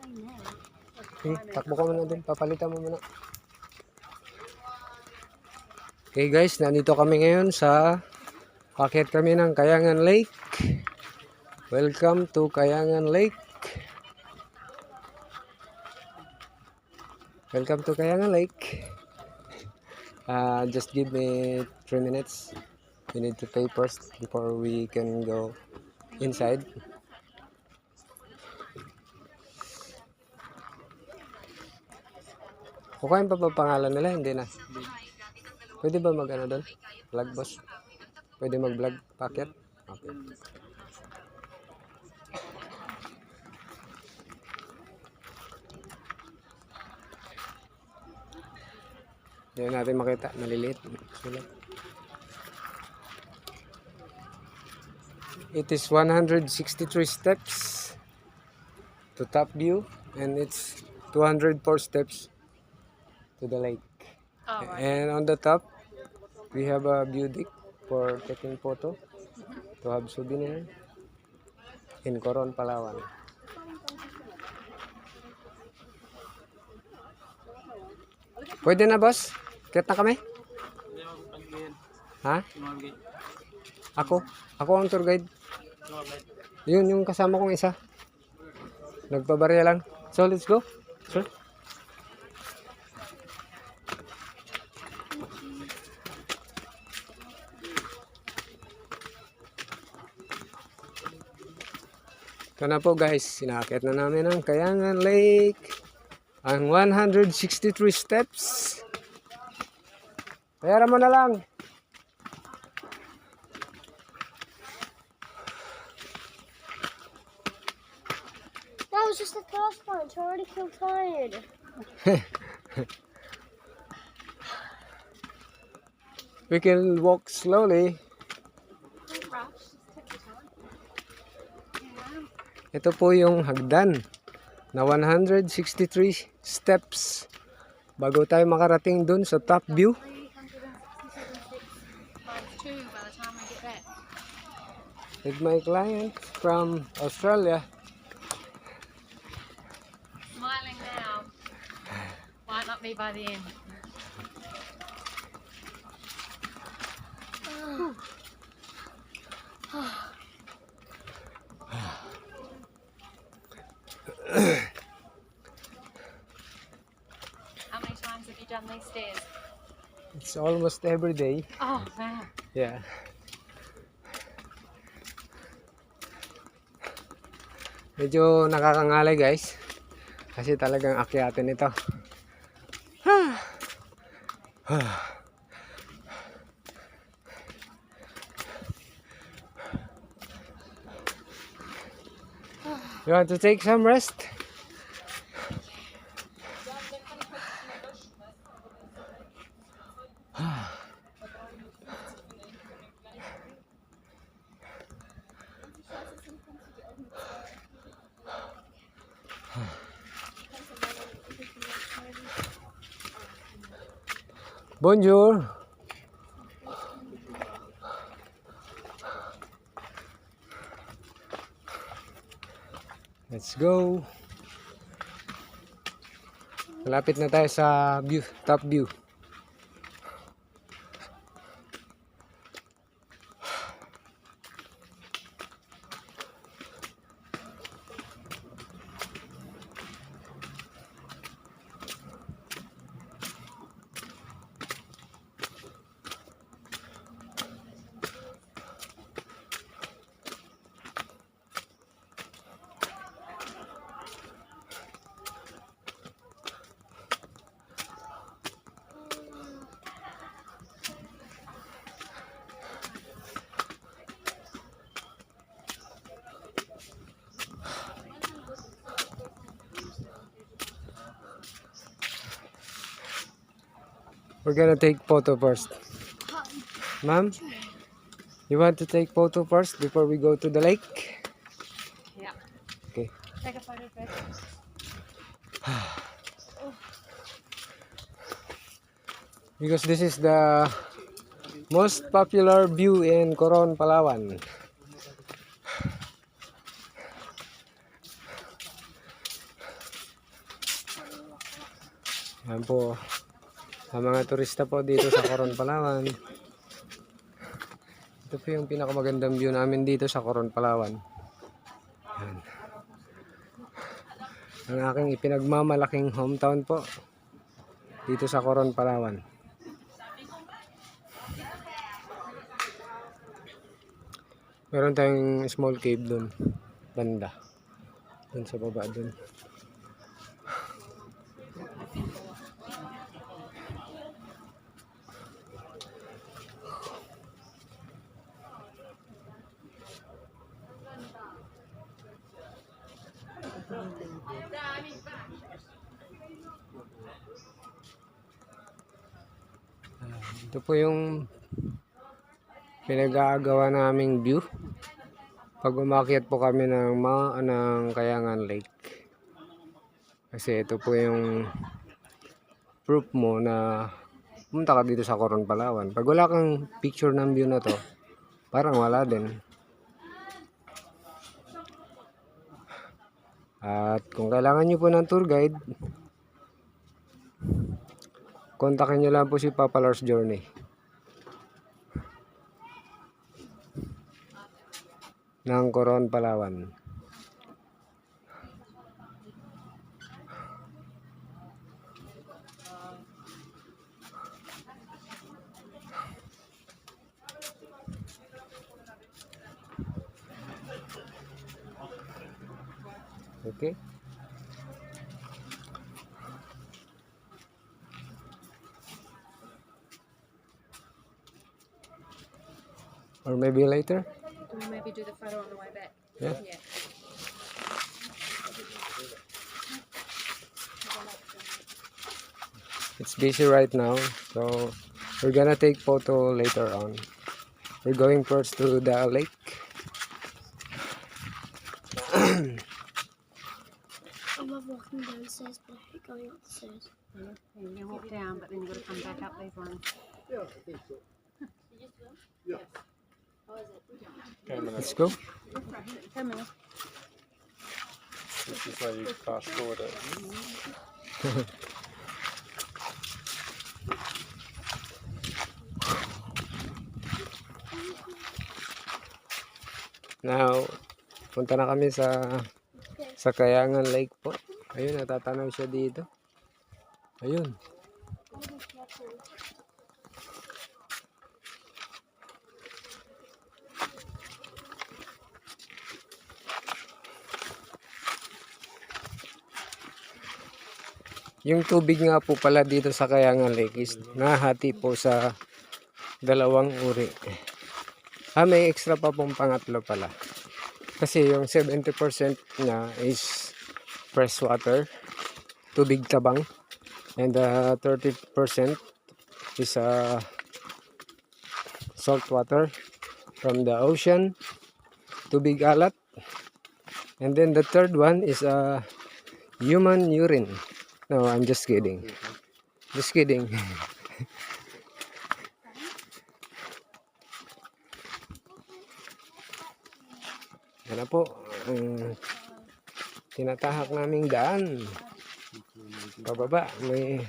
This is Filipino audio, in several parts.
Okay, takbo ka muna dun. Papalitan mo muna. Okay guys, nandito kami ngayon sa paket kami ng Kayangan Lake. Welcome to Kayangan Lake. Welcome to Kayangan Lake. Just give me 3 minutes. We need to pay first before we can go inside. Kukain pa ba pangalan nila? Hindi na. Pwede ba mag-ano doon? Vlog boss? Pwede mag-vlog packet? Okay. Hindi natin makita. Maliliit. Sulat. It is 163 steps to top view. And it's 204 steps to the lake. Oh, right. And on the top, we have a view deck for taking photo to have souvenir in Coron, Palawan. Pwede na boss? Kit na kami? Ha? Ako ang tour guide. Yun yung kasama kong isa. Nagpabarya lang. So let's go. Sure. Ito na po guys, sinakit na namin ang Kayangan Lake. Ang 163 steps. Bayaran mo na lang. That was just the first one. I already feel tired. We can walk slowly. Ito po yung hagdan na 163 steps bago tayo makarating dun sa top view. With my client from Australia. Smiling now. Might not be by the end. How many times have you done these stairs? It's almost every day. Oh, wow. Yeah. Medyo nakakangalay guys. Kasi talagang akyatin ito. You want to take some rest? Bonjour. Let's go. Malapit na tayo sa view, top view. We're gonna take photo first. Ma'am, you want to take photo first before we go to the lake? Yeah. Okay. Take a photo first. Because this is the most popular view in Coron, Palawan. Yan po. Ang mga turista po dito sa Coron, Palawan. Ito po yung pinakamagandang view namin dito sa Coron, Palawan. Yan. Ang aking ipinagmamalaking hometown po dito sa Coron, Palawan. Meron tayong small cave dun, banda. Dun sa baba dun. Ito po yung pinag-aagawa naming view pag umakyat po kami ng Kayangan Lake. Kasi ito po yung proof mo na pumunta ka dito sa Coron, Palawan. Pag wala kang picture ng view na to, parang wala din. At kung kailangan nyo po ng tour guide, kontakin nyo lang po si Papa Lars Journey ng Coron, Palawan. Okay. Or maybe later? We'll maybe do the photo on the way back. Yeah. Yeah. It's busy right now, so we're gonna take photo later on. We're going first to the lake. I love walking downstairs, but I hate going upstairs. You can walk down, but then you've got to come back up these ones. Let's go. 10 minutes. This is how you fast forward it. Now, punta na kami sa Kayangan Lake po. Ayun, natatanaw siya dito. Ayun. Yung tubig nga po pala dito sa Kayangan Lake is nahati po sa dalawang uri. May extra pa pong pangatlo pala. Kasi yung 70% niya is fresh water, tubig tabang. And 30% is salt water from the ocean, tubig alat. And then the third one is human urine. No, I'm just kidding. Just kidding. Yan na po ang tinatahak naming daan. Pababa, may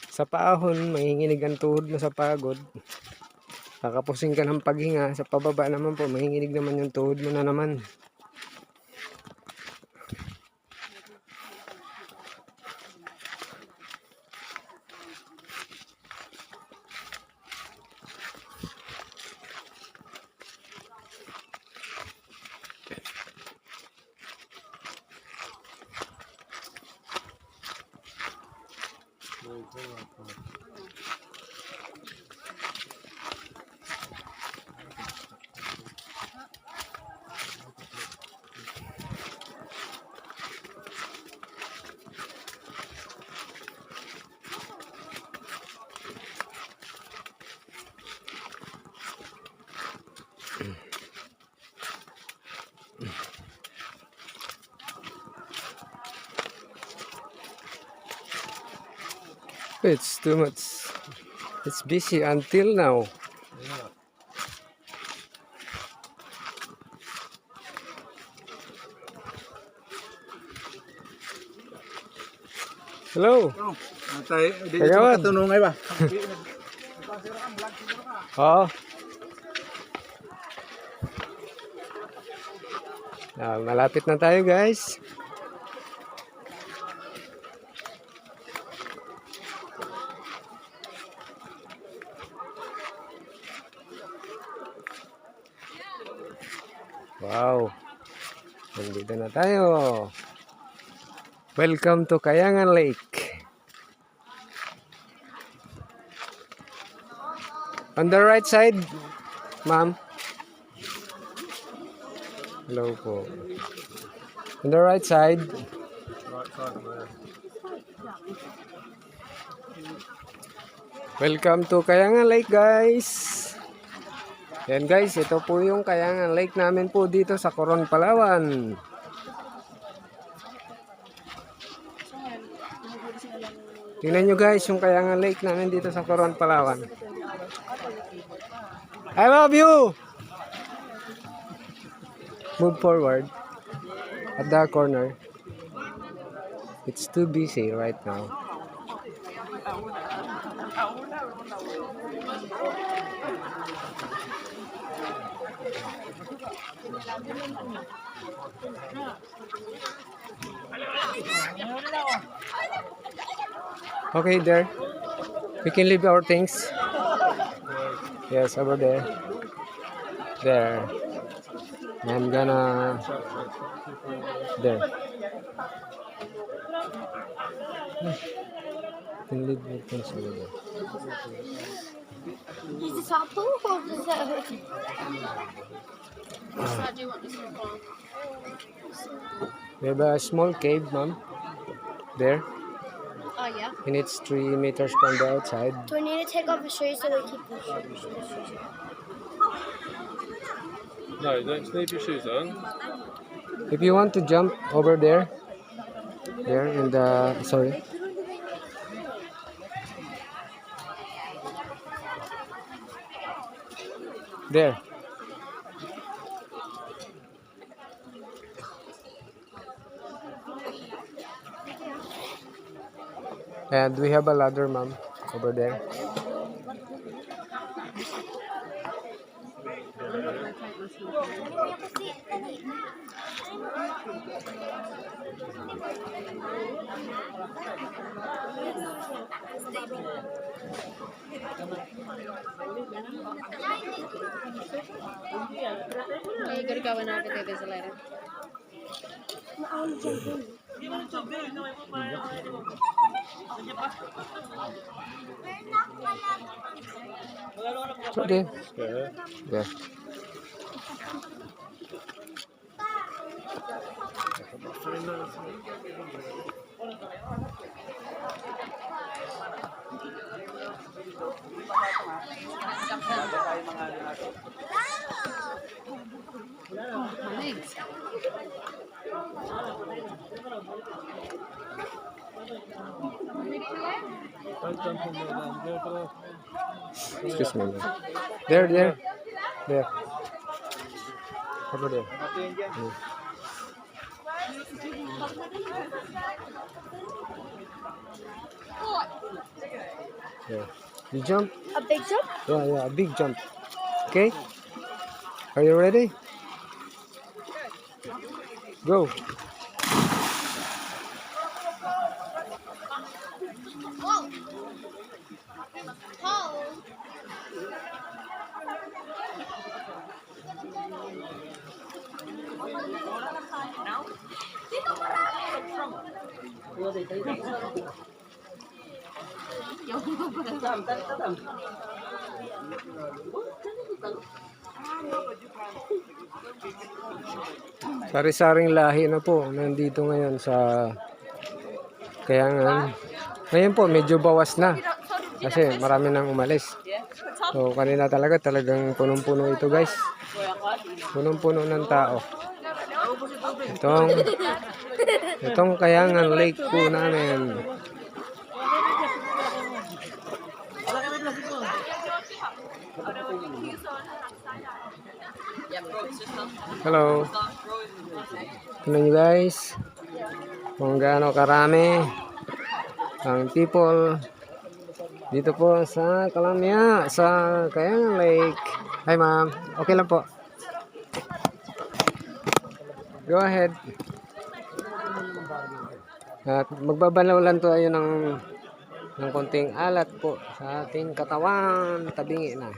sa paahon, manginginig ang tuhod mo sa pagod. Kakapusing ka ng paghinga. Sa pababa naman po, manginginig naman yung tuhod mo na naman. It's too much. It's busy until now. Hello. Di Kagawan. katunungay ba? Oo. Malapit na tayo guys. Wow. Nandito na tayo. Welcome to Kayangan Lake. On the right side, ma'am. Hello po. On the right side. Right side of there. Welcome to Kayangan Lake guys. Yan guys, ito po yung Kayangan Lake namin po dito sa Coron, Palawan. Tingnan nyo guys yung Kayangan Lake namin dito sa Coron, Palawan. I love you! Move forward. At the corner. It's too busy right now. Okay, there. We can leave our things. Yes, over there. There. I'm gonna... There. Can leave your things over there. Is this our pool or is that I do want this one. We have a small cave, ma'am. There. Oh, yeah. And it's 3 meters from the outside. Do we need to take off the shoes so we keep the shoes? No, don't leave your shoes on. If you want to jump over there, there in the, sorry. There. And we have a ladder, ma'am, over there. You gotta go in over there, there's a ladder. So there. Yeah. Yeah. My legs. Don't jump in there then. Go below. Excuse me. There, there. There. Over there. Mm. Yeah. You jump? A big jump? Yeah, yeah, a big jump. Okay? Are you ready? Go. Whoa! Paul! Sari-saring lahi na po nandito ngayon sa Kayangan. Ngayon po medyo bawas na kasi marami nang umalis. So kanina talagang punong-puno ito guys. Punong-puno ng tao. Itong Kayangan Lake po namin. Hello. Tingnan nyo guys kung gaano karami ang people dito po sa Kalamya, sa Kayangan Lake. Hi ma'am, okay lang po. Go ahead. At magbabalaw lang tayo ng konting alat po sa ating katawan. Tabingi na.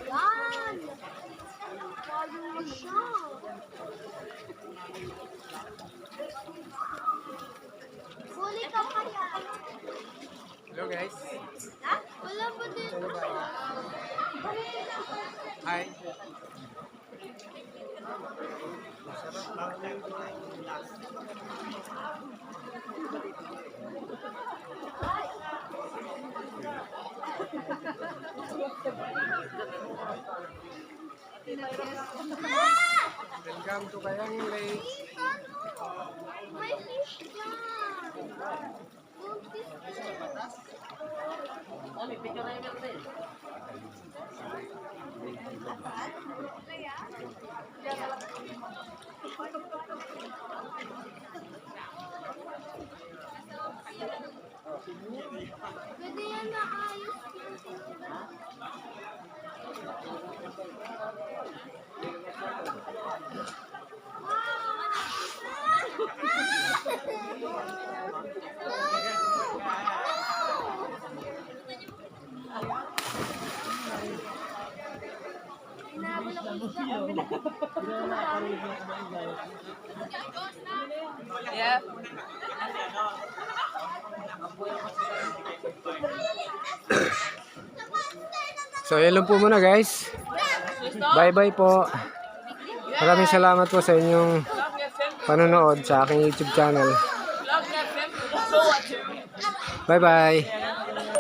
Yan! Bago mo siya. Huli ka kaya. Hello guys. Ha? Wala ba din? Hi. Welcome to Kayangan Lake. May fish dyan. Yung fish. Pwede yan maayos yung tinira. Yeah. So, yan lang po muna guys. Bye-bye po. Maraming salamat po sa inyong panonood sa aking YouTube channel. Bye-bye.